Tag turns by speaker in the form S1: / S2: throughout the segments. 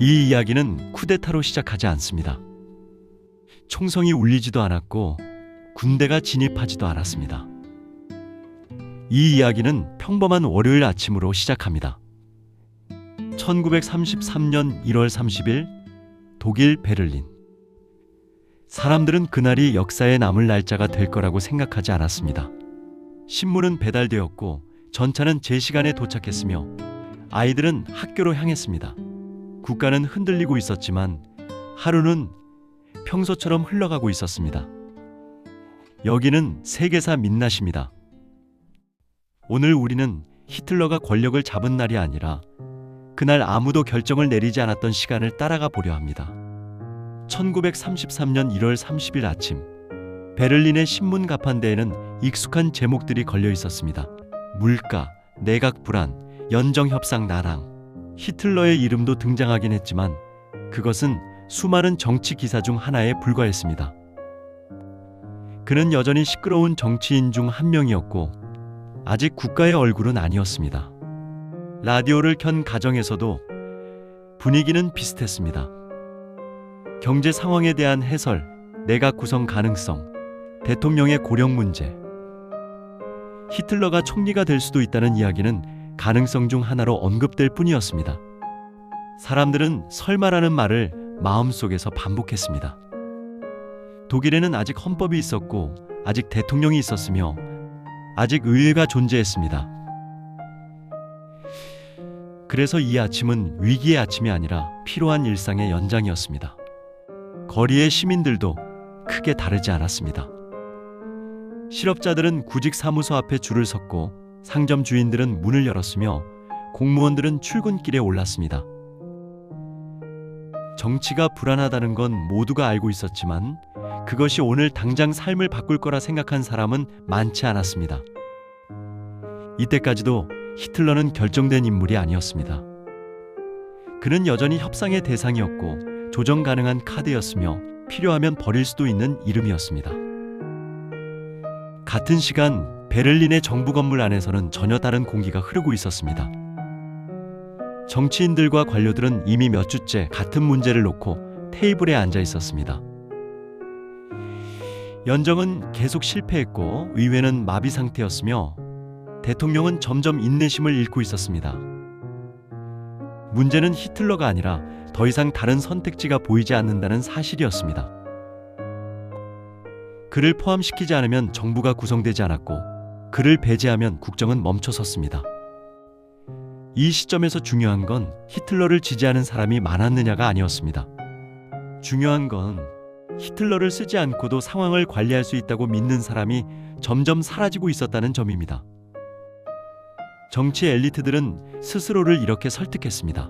S1: 이 이야기는 쿠데타로 시작하지 않습니다. 총성이 울리지도 않았고 군대가 진입하지도 않았습니다. 이 이야기는 평범한 월요일 아침으로 시작합니다. 1933년 1월 30일 독일 베를린. 사람들은 그날이 역사에 남을 날짜가 될 거라고 생각하지 않았습니다. 신문은 배달되었고 전차는 제 시간에 도착했으며 아이들은 학교로 향했습니다. 국가는 흔들리고 있었지만 하루는 평소처럼 흘러가고 있었습니다. 여기는 세계사 민낯입니다. 오늘 우리는 히틀러가 권력을 잡은 날이 아니라 그날 아무도 결정을 내리지 않았던 시간을 따라가 보려 합니다. 1933년 1월 30일 아침, 베를린의 신문 가판대에는 익숙한 제목들이 걸려 있었습니다. 물가, 내각 불안, 연정협상 난항. 히틀러의 이름도 등장하긴 했지만 그것은 수많은 정치 기사 중 하나에 불과했습니다. 그는 여전히 시끄러운 정치인 중 한 명이었고 아직 국가의 얼굴은 아니었습니다. 라디오를 켠 가정에서도 분위기는 비슷했습니다. 경제 상황에 대한 해설, 내각 구성 가능성, 대통령의 고령 문제. 히틀러가 총리가 될 수도 있다는 이야기는 가능성 중 하나로 언급될 뿐이었습니다. 사람들은 설마라는 말을 마음속에서 반복했습니다. 독일에는 아직 헌법이 있었고 아직 대통령이 있었으며 아직 의회가 존재했습니다. 그래서 이 아침은 위기의 아침이 아니라 필요한 일상의 연장이었습니다. 거리의 시민들도 크게 다르지 않았습니다. 실업자들은 구직 사무소 앞에 줄을 섰고 상점 주인들은 문을 열었으며 공무원들은 출근길에 올랐습니다. 정치가 불안하다는 건 모두가 알고 있었지만 그것이 오늘 당장 삶을 바꿀 거라 생각한 사람은 많지 않았습니다. 이때까지도 히틀러는 결정된 인물이 아니었습니다. 그는 여전히 협상의 대상이었고 조정 가능한 카드였으며 필요하면 버릴 수도 있는 이름이었습니다. 같은 시간 베를린의 정부 건물 안에서는 전혀 다른 공기가 흐르고 있었습니다. 정치인들과 관료들은 이미 몇 주째 같은 문제를 놓고 테이블에 앉아 있었습니다. 연정은 계속 실패했고 의회는 마비 상태였으며 대통령은 점점 인내심을 잃고 있었습니다. 문제는 히틀러가 아니라 더 이상 다른 선택지가 보이지 않는다는 사실이었습니다. 그를 포함시키지 않으면 정부가 구성되지 않았고 그를 배제하면 국정은 멈춰섰습니다. 이 시점에서 중요한 건 히틀러를 지지하는 사람이 많았느냐가 아니었습니다. 중요한 건 히틀러를 쓰지 않고도 상황을 관리할 수 있다고 믿는 사람이 점점 사라지고 있었다는 점입니다. 정치 엘리트들은 스스로를 이렇게 설득했습니다.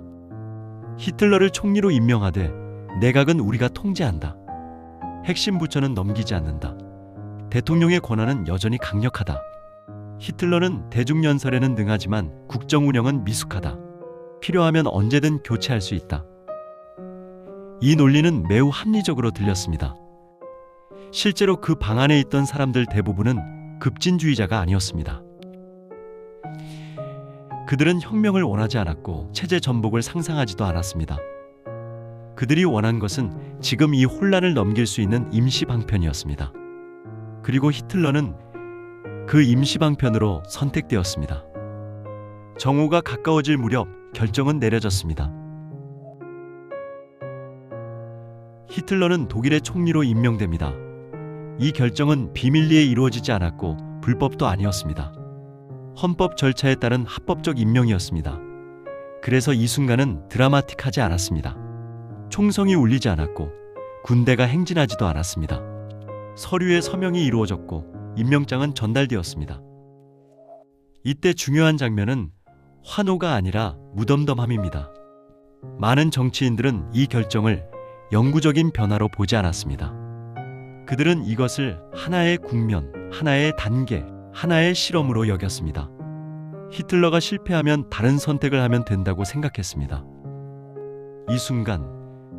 S1: 히틀러를 총리로 임명하되 내각은 우리가 통제한다. 핵심 부처는 넘기지 않는다. 대통령의 권한은 여전히 강력하다. 히틀러는 대중연설에는 능하지만 국정 운영은 미숙하다. 필요하면 언제든 교체할 수 있다. 이 논리는 매우 합리적으로 들렸습니다. 실제로 그 방 안에 있던 사람들 대부분은 급진주의자가 아니었습니다. 그들은 혁명을 원하지 않았고 체제 전복을 상상하지도 않았습니다. 그들이 원한 것은 지금 이 혼란을 넘길 수 있는 임시 방편이었습니다. 그리고 히틀러는 그 임시 방편으로 선택되었습니다. 정오가 가까워질 무렵 결정은 내려졌습니다. 히틀러는 독일의 총리로 임명됩니다. 이 결정은 비밀리에 이루어지지 않았고 불법도 아니었습니다. 헌법 절차에 따른 합법적 임명이었습니다. 그래서 이 순간은 드라마틱하지 않았습니다. 총성이 울리지 않았고 군대가 행진하지도 않았습니다. 서류에 서명이 이루어졌고 임명장은 전달되었습니다. 이때 중요한 장면은 환호가 아니라 무덤덤함입니다. 많은 정치인들은 이 결정을 영구적인 변화로 보지 않았습니다. 그들은 이것을 하나의 국면, 하나의 단계, 하나의 실험으로 여겼습니다. 히틀러가 실패하면 다른 선택을 하면 된다고 생각했습니다. 이 순간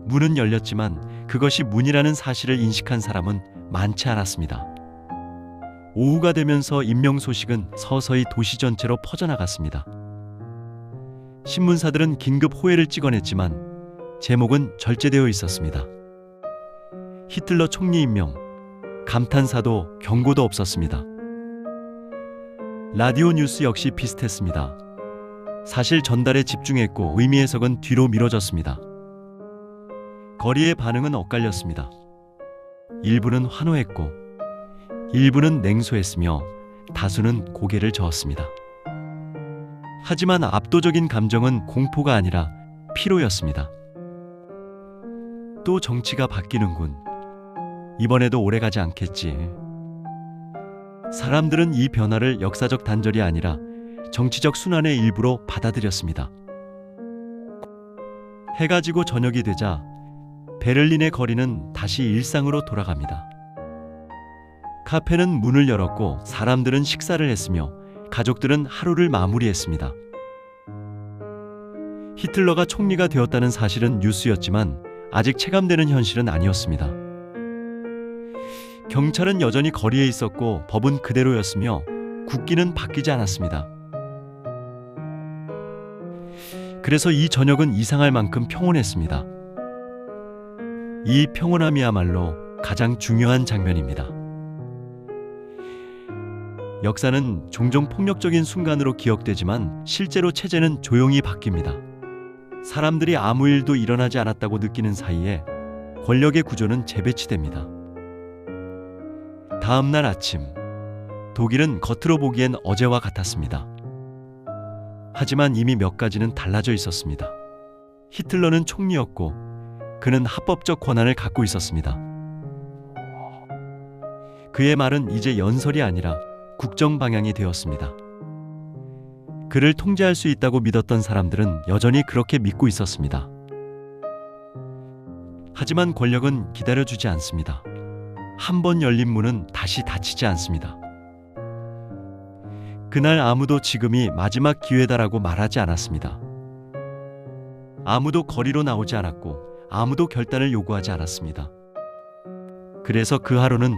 S1: 문은 열렸지만 그것이 문이라는 사실을 인식한 사람은 많지 않았습니다. 오후가 되면서 임명 소식은 서서히 도시 전체로 퍼져나갔습니다. 신문사들은 긴급 호해를 찍어냈지만 제목은 절제되어 있었습니다. 히틀러 총리 임명, 감탄사도 경고도 없었습니다. 라디오 뉴스 역시 비슷했습니다. 사실 전달에 집중했고 의미 해석은 뒤로 미뤄졌습니다. 거리의 반응은 엇갈렸습니다. 일부는 환호했고 일부는 냉소했으며 다수는 고개를 저었습니다. 하지만 압도적인 감정은 공포가 아니라 피로였습니다. 또 정치가 바뀌는군. 이번에도 오래가지 않겠지. 사람들은 이 변화를 역사적 단절이 아니라 정치적 순환의 일부로 받아들였습니다. 해가 지고 저녁이 되자 베를린의 거리는 다시 일상으로 돌아갑니다. 카페는 문을 열었고 사람들은 식사를 했으며 가족들은 하루를 마무리했습니다. 히틀러가 총리가 되었다는 사실은 뉴스였지만 아직 체감되는 현실은 아니었습니다. 경찰은 여전히 거리에 있었고 법은 그대로였으며 국기는 바뀌지 않았습니다. 그래서 이 저녁은 이상할 만큼 평온했습니다. 이 평온함이야말로 가장 중요한 장면입니다. 역사는 종종 폭력적인 순간으로 기억되지만 실제로 체제는 조용히 바뀝니다. 사람들이 아무 일도 일어나지 않았다고 느끼는 사이에 권력의 구조는 재배치됩니다. 다음 날 아침, 독일은 겉으로 보기엔 어제와 같았습니다. 하지만 이미 몇 가지는 달라져 있었습니다. 히틀러는 총리였고 그는 합법적 권한을 갖고 있었습니다. 그의 말은 이제 연설이 아니라 국정 방향이 되었습니다. 그를 통제할 수 있다고 믿었던 사람들은 여전히 그렇게 믿고 있었습니다. 하지만 권력은 기다려주지 않습니다. 한 번 열린 문은 다시 닫히지 않습니다. 그날 아무도 지금이 마지막 기회다라고 말하지 않았습니다. 아무도 거리로 나오지 않았고 아무도 결단을 요구하지 않았습니다. 그래서 그 하루는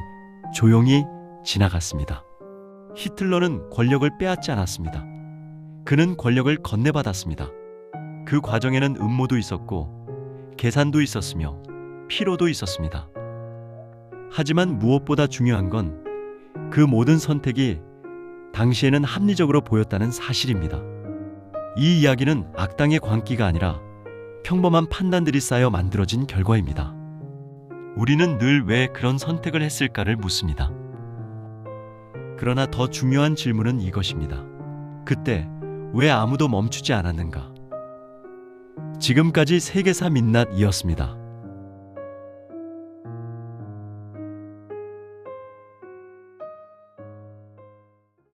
S1: 조용히 지나갔습니다. 히틀러는 권력을 빼앗지 않았습니다. 그는 권력을 건네받았습니다. 그 과정에는 음모도 있었고 계산도 있었으며 피로도 있었습니다. 하지만 무엇보다 중요한 건 그 모든 선택이 당시에는 합리적으로 보였다는 사실입니다. 이 이야기는 악당의 광기가 아니라 평범한 판단들이 쌓여 만들어진 결과입니다. 우리는 늘 왜 그런 선택을 했을까를 묻습니다. 그러나 더 중요한 질문은 이것입니다. 그때 왜 아무도 멈추지 않았는가? 지금까지 세계사 민낯이었습니다.